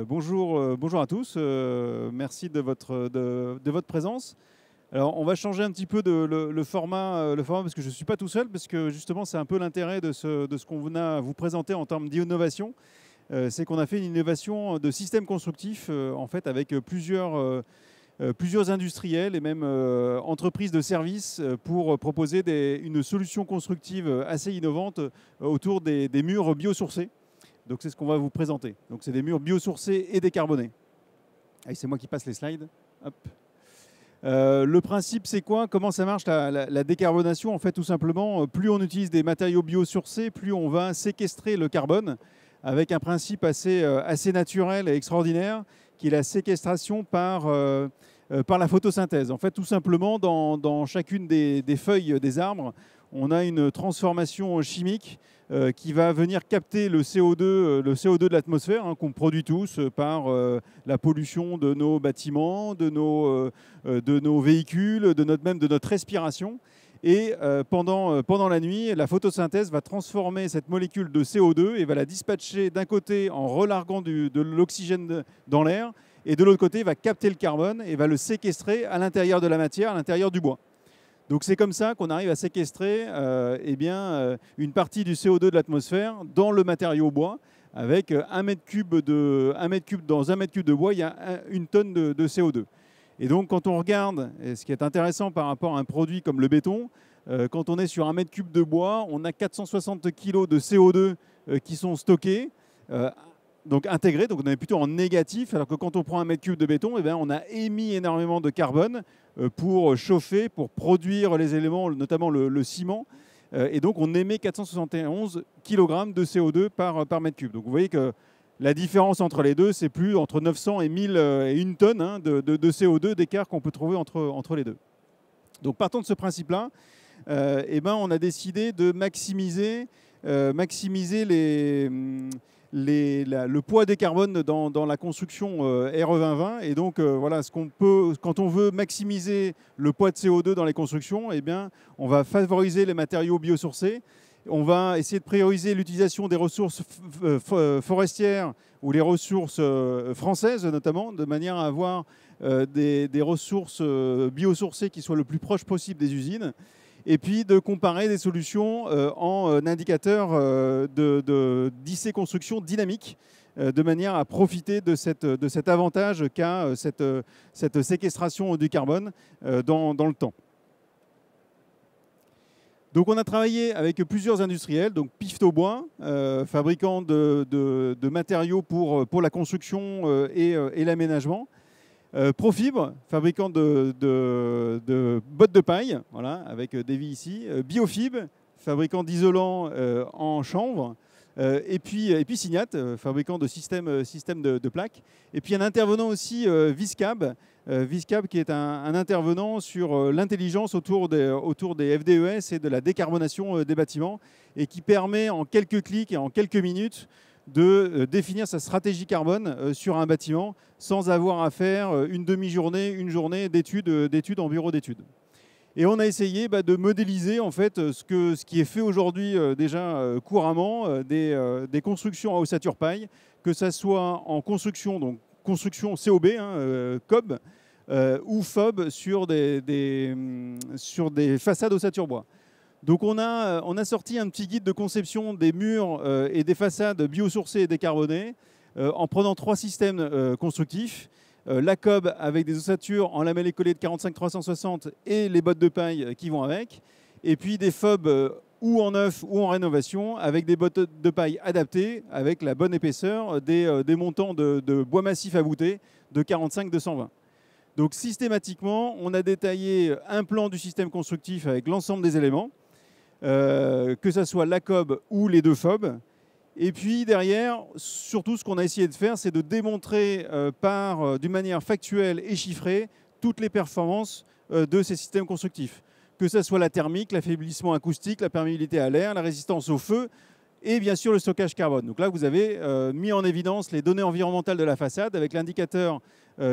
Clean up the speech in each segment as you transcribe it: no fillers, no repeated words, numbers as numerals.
Bonjour à tous. Merci de votre présence. Alors, on va changer un petit peu le format, parce que je ne suis pas tout seul, parce que justement, c'est un peu l'intérêt de ce qu'on a à vous présenter en termes d'innovation. C'est qu'on a fait une innovation de système constructif, en fait, avec plusieurs industriels et même entreprises de services pour proposer une solution constructive assez innovante autour des murs biosourcés. Donc c'est ce qu'on va vous présenter. Donc c'est des murs biosourcés et décarbonés. Allez, c'est moi qui passe les slides. Hop. Le principe, c'est quoi? Comment ça marche la décarbonation? En fait, tout simplement, plus on utilise des matériaux biosourcés, plus on va séquestrer le carbone avec un principe assez naturel et extraordinaire, qui est la séquestration par la photosynthèse. En fait, tout simplement, dans chacune des feuilles des arbres, on a une transformation chimique qui va venir capter le CO2 de l'atmosphère, hein, qu'on produit tous par la pollution de nos bâtiments, de nos véhicules, même de notre respiration. Et pendant la nuit, la photosynthèse va transformer cette molécule de CO2 et va la dispatcher d'un côté en relarguant de l'oxygène dans l'air, et de l'autre côté, va capter le carbone et va le séquestrer à l'intérieur de la matière, à l'intérieur du bois. Donc c'est comme ça qu'on arrive à séquestrer une partie du CO2 de l'atmosphère dans le matériau bois. Avec dans un mètre cube de bois, il y a une tonne de CO2. Et donc quand on regarde, et ce qui est intéressant par rapport à un produit comme le béton, quand on est sur un mètre cube de bois, on a 460 kg de CO2 qui sont stockés, donc intégrés, donc on est plutôt en négatif, alors que quand on prend un mètre cube de béton, on a émis énormément de carbone pour chauffer, pour produire les éléments, notamment le ciment. Et donc on émet 471 kg de CO2 par mètre cube. Donc vous voyez que la différence entre les deux, c'est plus entre 900 et 1000 et 1 tonne, hein, de CO2 d'écart qu'on peut trouver entre les deux. Donc partant de ce principe-là, on a décidé de maximiser le poids des carbones dans la construction RE2020. Et donc, voilà, quand on veut maximiser le poids de CO2 dans les constructions, on va favoriser les matériaux biosourcés. On va essayer de prioriser l'utilisation des ressources forestières ou les ressources françaises, notamment, de manière à avoir des ressources biosourcées qui soient le plus proches possible des usines. Et puis de comparer des solutions en indicateurs d'IC construction dynamique, de manière à profiter de cet avantage qu'a cette séquestration du carbone dans le temps. Donc on a travaillé avec plusieurs industriels, donc Pifto Bois, fabricant de matériaux pour la construction et l'aménagement. Profibre, fabricant de bottes de paille, voilà, avec Davy ici. Biofib, fabricant d'isolants en chanvre. Et puis Signat, fabricant de systèmes de plaques. Et puis un intervenant aussi, Viscab. Viscab qui est un intervenant sur l'intelligence autour des FDES et de la décarbonation des bâtiments, et qui permet en quelques clics et en quelques minutes de définir sa stratégie carbone sur un bâtiment sans avoir à faire une demi-journée, une journée d'études en bureau d'études. Et on a essayé de modéliser en fait ce qui est fait aujourd'hui déjà couramment, des constructions à ossature paille, que ce soit en construction, donc construction COB, COB, ou FOB sur des façades ossature bois. Donc on a sorti un petit guide de conception des murs et des façades biosourcées et décarbonées en prenant 3 systèmes constructifs. La COB avec des ossatures en lamelles écollées de 45-360 et les bottes de paille qui vont avec. Et puis des FOB ou en neuf ou en rénovation avec des bottes de paille adaptées avec la bonne épaisseur des montants de bois massif à voûter de 45-220. Donc systématiquement, on a détaillé un plan du système constructif avec l'ensemble des éléments. Que ce soit la COB ou les 2 FOB. Et puis derrière, surtout ce qu'on a essayé de faire, c'est de démontrer d'une manière factuelle et chiffrée toutes les performances de ces systèmes constructifs. Que ce soit la thermique, l'affaiblissement acoustique, la perméabilité à l'air, la résistance au feu et bien sûr le stockage carbone. Donc là, vous avez mis en évidence les données environnementales de la façade avec l'indicateur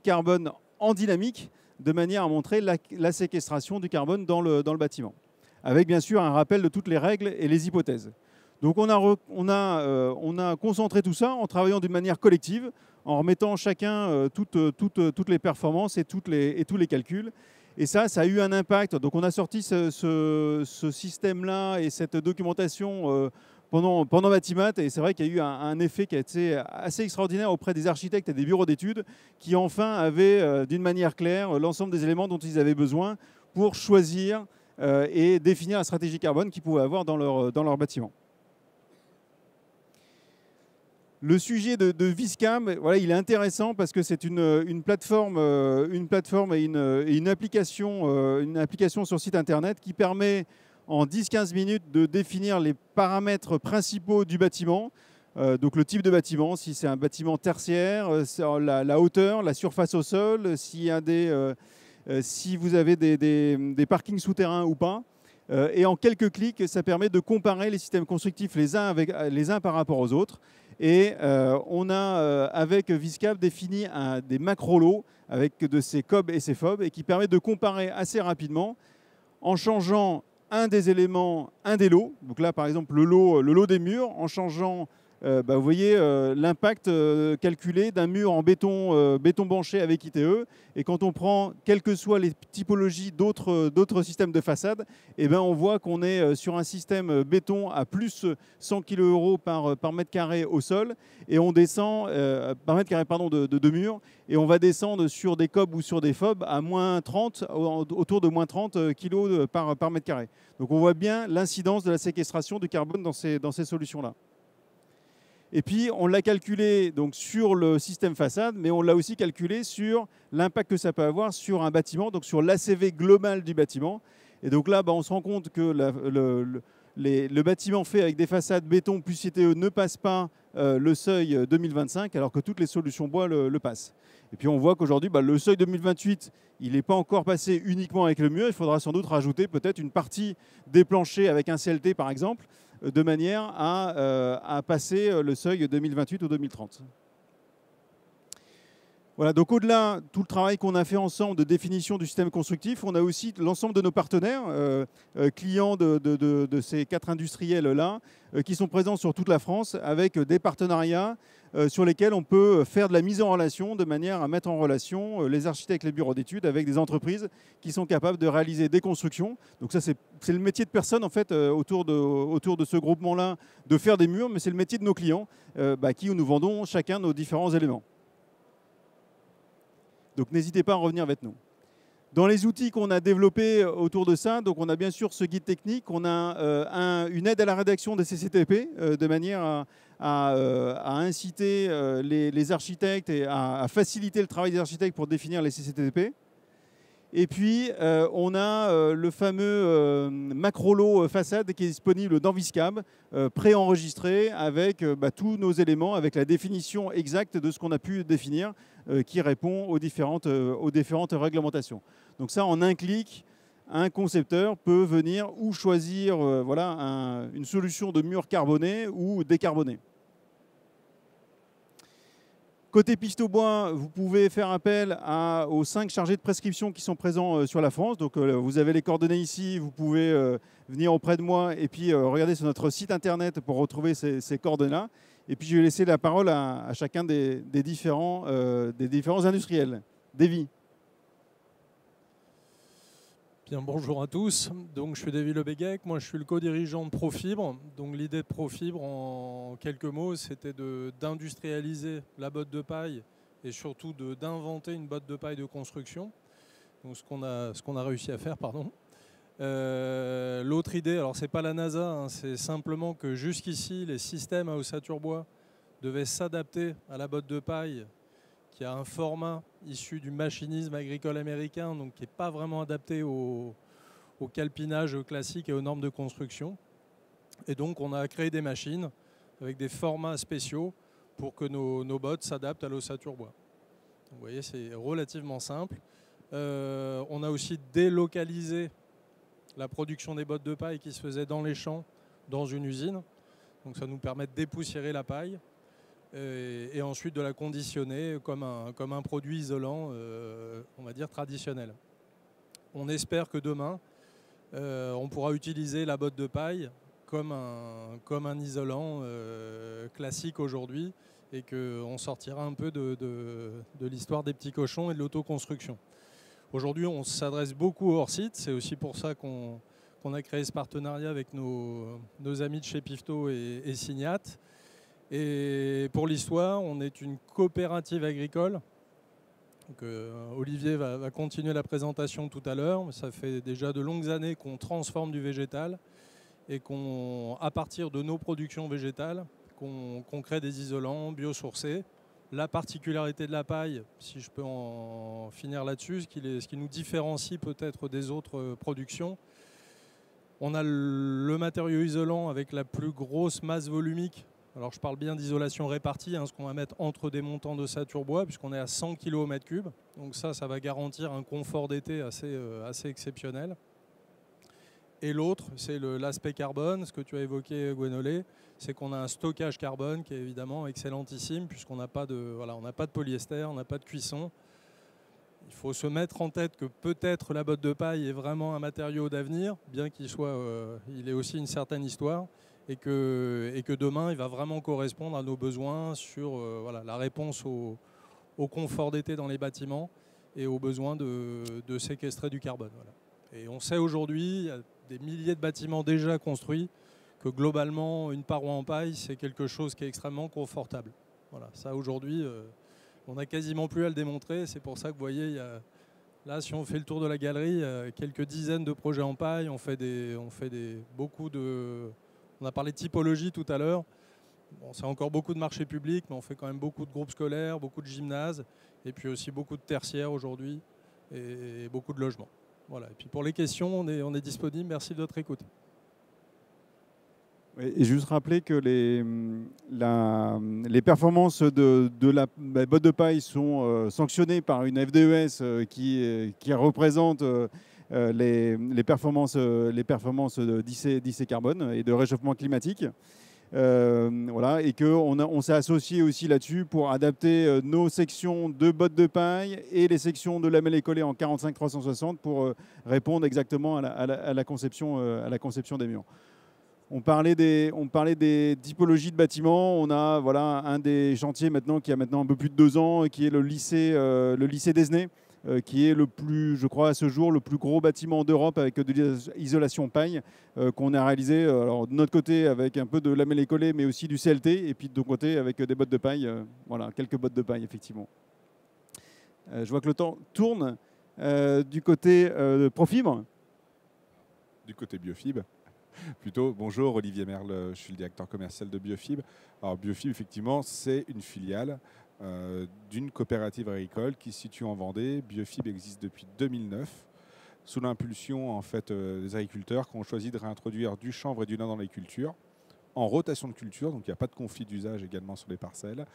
carbone en dynamique, de manière à montrer la séquestration du carbone dans le bâtiment, avec bien sûr un rappel de toutes les règles et les hypothèses. Donc on a concentré tout ça en travaillant d'une manière collective, en remettant chacun toutes les performances et tous les calculs. Et ça a eu un impact. Donc on a sorti ce système-là et cette documentation pendant Batimat. Et c'est vrai qu'il y a eu un effet qui a été assez extraordinaire auprès des architectes et des bureaux d'études qui enfin avaient d'une manière claire l'ensemble des éléments dont ils avaient besoin pour choisir et définir la stratégie carbone qu'ils pouvaient avoir dans leur bâtiment. Le sujet de Viscam, voilà, il est intéressant parce que c'est une plateforme et une application sur site internet qui permet en 10-15 minutes de définir les paramètres principaux du bâtiment. Donc le type de bâtiment, si c'est un bâtiment tertiaire, la hauteur, la surface au sol, si vous avez des parkings souterrains ou pas. Et en quelques clics, ça permet de comparer les systèmes constructifs les uns par rapport aux autres. Et on a, avec Viscam, défini des macro-lots avec de ces COB et ces FOB et qui permettent de comparer assez rapidement en changeant un des éléments, un des lots. Donc là, par exemple, le lot des murs, en changeant, vous voyez l'impact calculé d'un mur en béton banché avec ITE. Et quand on prend, quelles que soient les typologies d'autres systèmes de façade, eh ben, on voit qu'on est sur un système béton à plus 100 kg par mètre carré au sol. Et on descend, par mètre carré pardon, de mur. Et on va descendre sur des COB ou sur des FOB à moins 30, autour de moins 30 kg par mètre carré. Donc on voit bien l'incidence de la séquestration du carbone dans ces solutions-là. Et puis, on l'a calculé donc, sur le système façade, mais on l'a aussi calculé sur l'impact que ça peut avoir sur un bâtiment, donc sur l'ACV global du bâtiment. Et donc là, on se rend compte que le bâtiment fait avec des façades béton plus ITE ne passe pas le seuil 2025, alors que toutes les solutions bois le passent. Et puis, on voit qu'aujourd'hui, le seuil 2028, il n'est pas encore passé uniquement avec le mur. Il faudra sans doute rajouter peut-être une partie des planchers avec un CLT, par exemple, de manière à passer le seuil 2028 ou 2030. Voilà, donc au-delà, tout le travail qu'on a fait ensemble de définition du système constructif, on a aussi l'ensemble de nos partenaires, clients de ces 4 industriels-là, qui sont présents sur toute la France avec des partenariats sur lesquels on peut faire de la mise en relation de manière à mettre en relation les architectes, les bureaux d'études avec des entreprises qui sont capables de réaliser des constructions. Donc ça, c'est le métier de personne en fait autour de ce groupement-là de faire des murs, mais c'est le métier de nos clients qui nous vendons chacun nos différents éléments. Donc n'hésitez pas à revenir avec nous. Dans les outils qu'on a développés autour de ça, donc on a bien sûr ce guide technique, on a une aide à la rédaction des CCTP de manière à inciter les architectes et à faciliter le travail des architectes pour définir les CCTP. Et puis, on a le fameux macro-lot façade qui est disponible dans Viscam, préenregistré avec tous nos éléments, avec la définition exacte de ce qu'on a pu définir, qui répond aux différentes réglementations. Donc ça, en un clic, un concepteur peut venir ou choisir une solution de mur carboné ou décarboné. Côté piste au bois, vous pouvez faire appel aux 5 chargés de prescription qui sont présents sur la France. Donc vous avez les coordonnées ici, vous pouvez venir auprès de moi et puis regarder sur notre site internet pour retrouver ces coordonnées-là. Et puis je vais laisser la parole à chacun des différents industriels. Davy. Bien, bonjour à tous. Donc, je suis Davy Lebéguec. Moi, je suis le co-dirigeant de Profibre. Donc, l'idée de Profibre, en quelques mots, c'était d'industrialiser la botte de paille et surtout d'inventer une botte de paille de construction. Donc, ce qu'on a réussi à faire, pardon. L'autre idée, alors c'est pas la NASA, c'est simplement que jusqu'ici, les systèmes à ossature bois devaient s'adapter à la botte de paille qui a un format issu du machinisme agricole américain, donc qui n'est pas vraiment adapté au calpinage classique et aux normes de construction. Et donc on a créé des machines avec des formats spéciaux pour que nos bottes s'adaptent à l'ossature bois. Donc, vous voyez, c'est relativement simple. On a aussi délocalisé la production des bottes de paille qui se faisait dans les champs, dans une usine. Donc ça nous permet de dépoussiérer la paille et ensuite de la conditionner comme un produit isolant, on va dire traditionnel. On espère que demain, on pourra utiliser la botte de paille comme un isolant classique aujourd'hui et qu'on sortira un peu de l'histoire des petits cochons et de l'autoconstruction. Aujourd'hui, on s'adresse beaucoup hors site. C'est aussi pour ça qu'on a créé ce partenariat avec nos amis de chez Pifto et Signat. Et pour l'histoire, on est une coopérative agricole. Donc, Olivier va continuer la présentation tout à l'heure. Ça fait déjà de longues années qu'on transforme du végétal et qu'à partir de nos productions végétales, qu'on crée des isolants biosourcés. La particularité de la paille, si je peux en finir là-dessus, ce qui nous différencie peut-être des autres productions, on a le matériau isolant avec la plus grosse masse volumique. Alors je parle bien d'isolation répartie, ce qu'on va mettre entre des montants d'ossature bois, puisqu'on est à 100 kg au mètre cube. Donc ça va garantir un confort d'été assez exceptionnel. Et l'autre, c'est l'aspect carbone, ce que tu as évoqué, Gwenolé, c'est qu'on a un stockage carbone qui est évidemment excellentissime, puisqu'on n'a pas de polyester, on n'a pas de cuisson. Il faut se mettre en tête que peut-être la botte de paille est vraiment un matériau d'avenir, bien qu'il il ait aussi une certaine histoire, et que demain, il va vraiment correspondre à nos besoins sur la réponse au confort d'été dans les bâtiments et aux besoins de séquestrer du carbone. Voilà. Et on sait aujourd'hui, il y a des milliers de bâtiments déjà construits, que globalement, une paroi en paille, c'est quelque chose qui est extrêmement confortable. Voilà, ça aujourd'hui, on n'a quasiment plus à le démontrer. C'est pour ça que vous voyez, là, si on fait le tour de la galerie, il y a quelques dizaines de projets en paille. On a parlé de typologie tout à l'heure. Bon, c'est encore beaucoup de marchés publics, mais on fait quand même beaucoup de groupes scolaires, beaucoup de gymnases, et puis aussi beaucoup de tertiaires aujourd'hui, et beaucoup de logements. Voilà. Et puis pour les questions, on est disponible. Merci de votre écoute. Et juste rappeler que les performances de la botte de paille sont sanctionnées par une FDES qui représente les performances d'IC carbone et de réchauffement climatique. Voilà, et qu'on s'est associé aussi là-dessus pour adapter nos sections de bottes de paille et les sections de lamelles collées en 45-360 pour répondre exactement à la conception des murs. On parlait des typologies de bâtiments. On a un des chantiers maintenant qui a maintenant un peu plus de 2 ans, qui est le lycée d'Esnay, qui est je crois à ce jour, le plus gros bâtiment d'Europe avec de l'isolation paille qu'on a réalisé alors, de notre côté avec un peu de lamelles collées, mais aussi du CLT, et puis de l'autre côté avec des bottes de paille. Voilà, quelques bottes de paille, effectivement. Je vois que le temps tourne du côté de Profibre. Du côté Biofibre. Plutôt, bonjour, Olivier Merle, je suis le directeur commercial de Biofibre. Alors Biofibre, effectivement, c'est une filiale d'une coopérative agricole qui se situe en Vendée. Biofibre existe depuis 2009, sous l'impulsion en fait, des agriculteurs qui ont choisi de réintroduire du chanvre et du lin dans les cultures, en rotation de culture, donc il n'y a pas de conflit d'usage également sur les parcelles.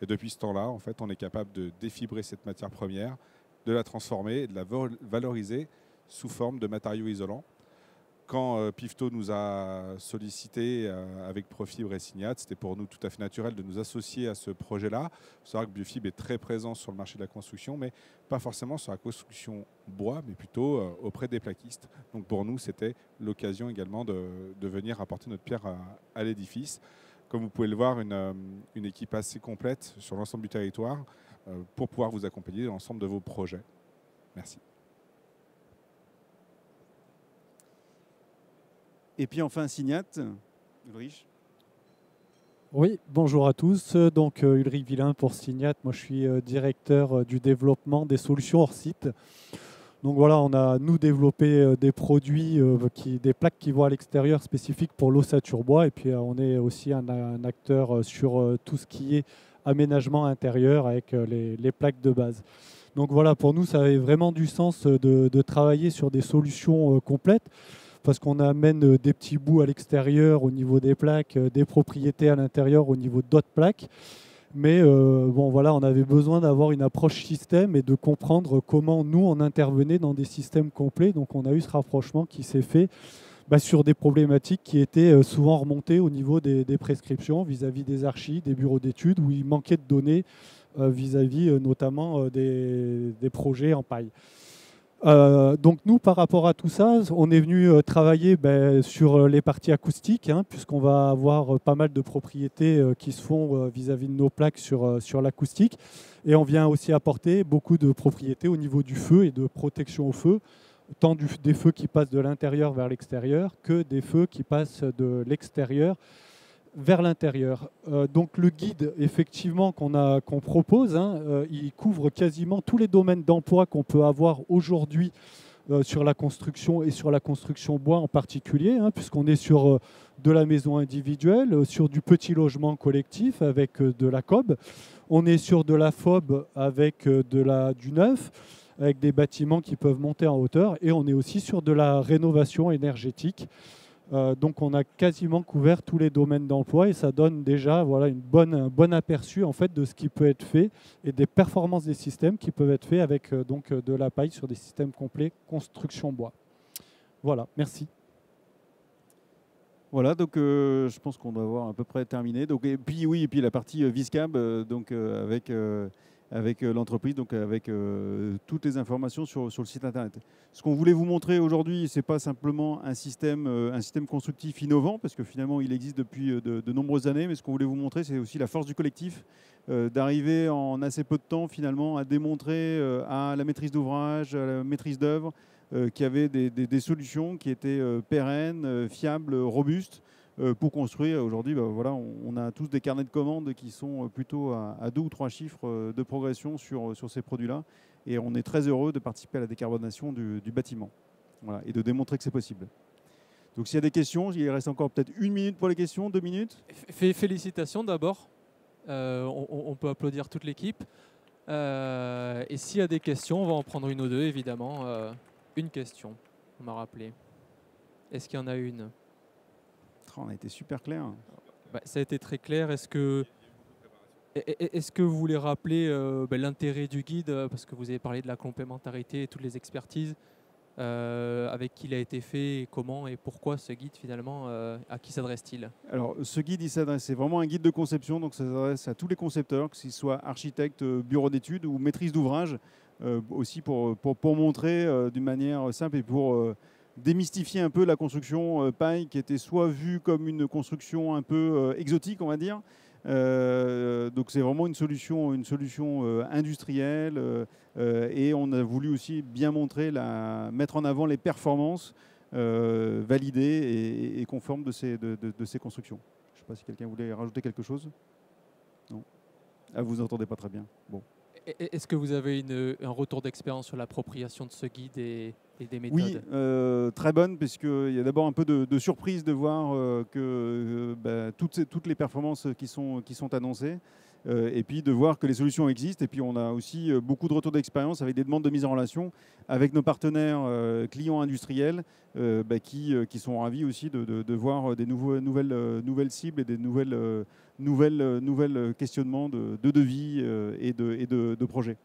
Et depuis ce temps-là, en fait, on est capable de défibrer cette matière première, de la transformer et de la valoriser sous forme de matériaux isolants. Quand Pifto nous a sollicité avec Profibre et Signat, c'était pour nous tout à fait naturel de nous associer à ce projet-là. Il faut savoir que Biofibre est très présent sur le marché de la construction, mais pas forcément sur la construction bois, mais plutôt auprès des plaquistes. Donc pour nous, c'était l'occasion également de venir apporter notre pierre à l'édifice. Comme vous pouvez le voir, une équipe assez complète sur l'ensemble du territoire pour pouvoir vous accompagner dans l'ensemble de vos projets. Merci. Et puis enfin, Signat, Ulrich. Oui, bonjour à tous. Donc Ulrich Villain pour Signat. Moi, je suis directeur du développement des solutions hors site. Donc voilà, on a nous développé des produits, des plaques qui vont à l'extérieur spécifiques pour l'ossature bois. Et puis on est aussi un acteur sur tout ce qui est aménagement intérieur avec les plaques de base. Donc voilà, pour nous, ça avait vraiment du sens de travailler sur des solutions complètes, parce qu'on amène des petits bouts à l'extérieur au niveau des plaques, des propriétés à l'intérieur au niveau d'autres plaques. Mais bon, voilà, on avait besoin d'avoir une approche système et de comprendre comment nous, on intervenait dans des systèmes complets. Donc on a eu ce rapprochement qui s'est fait sur des problématiques qui étaient souvent remontées au niveau des prescriptions vis-à-vis des archives, des bureaux d'études, où il manquait de données vis-à-vis notamment des projets en paille. Donc nous, par rapport à tout ça, on est venu travailler sur les parties acoustiques, hein, puisqu'on va avoir pas mal de propriétés qui se font vis-à-vis de nos plaques sur l'acoustique. Et on vient aussi apporter beaucoup de propriétés au niveau du feu et de protection au feu, tant des feux qui passent de l'intérieur vers l'extérieur que des feux qui passent de l'extérieur vers l'intérieur. Donc le guide effectivement qu'on propose, hein, il couvre quasiment tous les domaines d'emploi qu'on peut avoir aujourd'hui sur la construction et sur la construction bois en particulier, hein, puisqu'on est sur de la maison individuelle, sur du petit logement collectif avec de la COB, on est sur de la FOB avec du neuf, avec des bâtiments qui peuvent monter en hauteur, et on est aussi sur de la rénovation énergétique. Donc on a quasiment couvert tous les domaines d'emploi et ça donne déjà un bon aperçu en fait, de ce qui peut être fait et des performances des systèmes qui peuvent être faits avec de la paille sur des systèmes complets construction bois. Voilà, merci. Voilà, donc je pense qu'on doit avoir à peu près terminé. Donc, et puis la partie Viscab, avec l'entreprise, donc avec toutes les informations sur le site internet. Ce qu'on voulait vous montrer aujourd'hui, ce n'est pas simplement un système constructif innovant, parce que finalement il existe depuis de nombreuses années, mais ce qu'on voulait vous montrer, c'est aussi la force du collectif, d'arriver en assez peu de temps finalement à démontrer à la maîtrise d'ouvrage, à la maîtrise d'œuvre, qu'il y avait des solutions qui étaient pérennes, fiables, robustes, pour construire. Aujourd'hui, voilà, on a tous des carnets de commandes qui sont plutôt à 2 ou 3 chiffres de progression sur ces produits-là. Et on est très heureux de participer à la décarbonation du bâtiment, voilà, et de démontrer que c'est possible. Donc s'il y a des questions, il reste encore peut-être 1 minute pour les questions, 2 minutes. Félicitations d'abord. On peut applaudir toute l'équipe. Et s'il y a des questions, on va en prendre une ou deux, évidemment. Une question, on m'a rappelé. Est-ce qu'il y en a une ? On a été super clair. Ça a été très clair. Est-ce que vous voulez rappeler l'intérêt du guide, parce que vous avez parlé de la complémentarité et toutes les expertises, avec qui il a été fait, et comment et pourquoi ce guide finalement, à qui s'adresse-t-il ? Alors ce guide, c'est vraiment un guide de conception, donc ça s'adresse à tous les concepteurs, que ce soit architectes, bureaux d'études ou maîtrise d'ouvrage, aussi pour montrer d'une manière simple et pour démystifier un peu la construction paille, qui était soit vue comme une construction un peu exotique, on va dire. Donc c'est vraiment une solution industrielle, et on a voulu aussi bien mettre en avant les performances validées et conformes de ces constructions. Je ne sais pas si quelqu'un voulait rajouter quelque chose. Non. Ah, vous n'entendez pas très bien. Bon. Est-ce que vous avez un retour d'expérience sur l'appropriation de ce guide et des méthodes ? Oui, très bonne, puisqu'il y a d'abord un peu de surprise de voir que toutes les performances qui sont annoncées, et puis de voir que les solutions existent. Et puis on a aussi beaucoup de retours d'expérience avec des demandes de mise en relation avec nos partenaires clients industriels, qui sont ravis aussi de voir des nouvelles cibles et des nouvelles questionnements de devis et de projets.